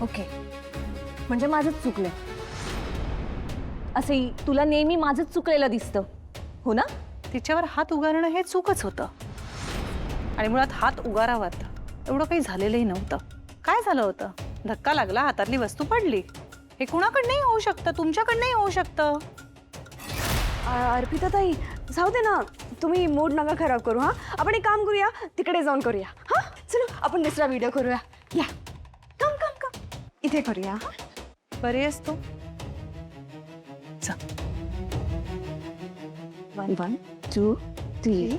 Okay, म्हणजे माझंच चुकलं. असे तुला नेहमी माझंच चुकलेलं दिसतं हो ना? तिच्यावर हात उगारणं हे चूकच होतं. आणि मुळात हात उगारावात एवढं काही झालेलंही नव्हतं. काय झालं होतं? धक्का लागला, हातातली वस्तू पडली. हे कुणाकडनंही होऊ शकतं, तुमच्याकडनंही होऊ शकतं. अर्पिता ताई, जाऊ दे ना, तुम्ही मूड नका खराब करू. हा, आपण एक काम करूया, तिकडे जाऊन करूया. हा, चलो आपण दुसरा व्हिडिओ करूया. या, कम कम कम, इथे करूया. हा, बरी आहेस तू? 1 2 3.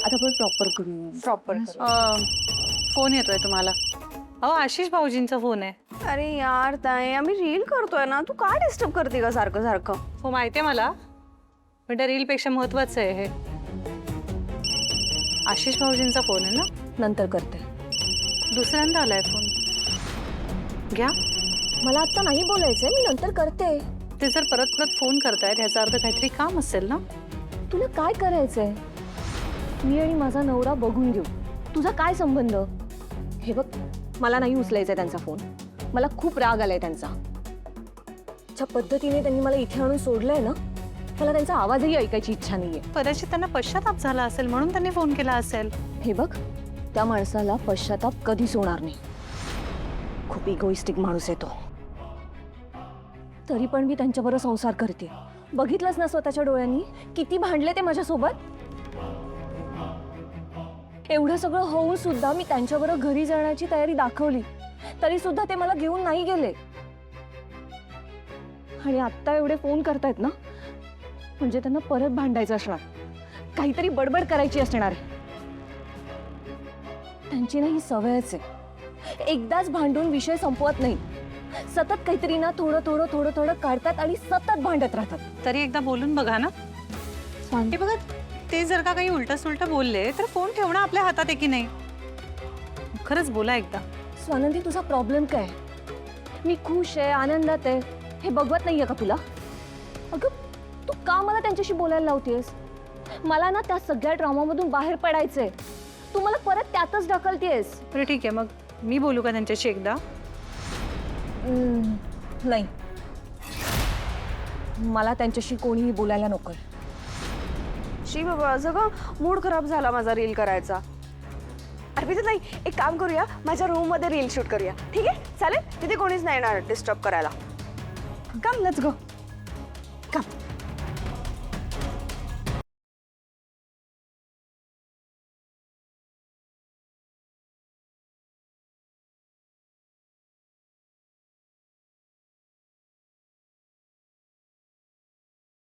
आता आपण प्रॉपर करू. प्रॉपर. फोन येतोय तुम्हाला? अहो, आशिष भाऊजींचा फोन आहे. अरे यार ताई, आम्ही रील करतोय ना, तू काय डिस्टर्ब करते का सारखं सारखं? हो, माहितीये मला, पण त्या रीलपेक्षा महत्वाचं आहे हे. आशिष भाऊजींचा फोन आहे ना? नंतर करते. दुसऱ्यांदा आलाय फोन. घ्या. मला आता नाही बोलायचंय, मी नंतर करते. ते जर परत परत फोन करतायत ह्याचा अर्थ काहीतरी काम असेल ना? तुला काय करायचंय? मी आणि माझा नवरा बघून घेऊ. तुझा काय संबंध? हे बघ, मला नाही उचलायचंय त्यांचा फोन. मला खूप राग आलाय त्यांचा. ज्या पद्धतीने त्यांनी मला इथे आणून सोडलंय ना, मला त्यांचा आवाजही ऐकायची इच्छा नाहीये. कदाचित त्यांना पश्चाताप झाला असेल म्हणून त्यांनी फोन केला असेल. हे बघ, त्या माणसाला पश्चाताप कधीच होणार नाही. खूप इगोइस्टिक माणूस आहे तो. तरी पण मी त्यांच्याबरोबर संसार करते. बघितलंच ना स्वतःच्या डोळ्यांनी किती भांडले ते माझ्यासोबत. एवढं सगळं होऊन सुद्धा मी त्यांच्याबरोबर घरी जाण्याची तयारी दाखवली, तरी सुद्धा ते मला घेऊन नाही गेले. आणि आत्ता एवढे फोन करतायत ना, म्हणजे त्यांना परत भांडायचं असणार, काहीतरी बडबड करायची असणार. त्यांची ना ही सवयच आहे, एकदाच भांडून विषय संपवत नाही. सतत काहीतरी ना थोडं थोडं थोडं थोडं काढतात आणि सतत भांडत राहतात. तरी एकदा बोलून बघा ना. हे बघा, ते जर का काही उलट सुलट बोलले तर फोन ठेवणं आपल्या हातात आहे की नाही? खरंच बोला एकदा. स्वानंदी, तुझा प्रॉब्लेम काय? मी खुश आहे, आनंदात आहे, हे बघवत नाहीये का तुला? अगं, तू का मला त्यांच्याशी बोलायला लावतेस? मला ना त्या सगळ्या ड्रामामधून बाहेर पडायचंय. तू मला परत त्यातच ढकलतेस. बरं ठीक आहे, मग मी बोलू का त्यांच्याशी एकदा? नाही, मला त्यांच्याशी कोणीही बोलायला नको. शी बाबा, असं का मूड खराब झाला माझा रील करायचा. अर्पिता ताई, एक काम करूया, माझ्या रूम मध्ये रील शूट करूया. ठीक आहे, चालेल? तिथे कोणीच नाही येणार डिस्टर्ब करायला. कम, लेट्स गो. कम.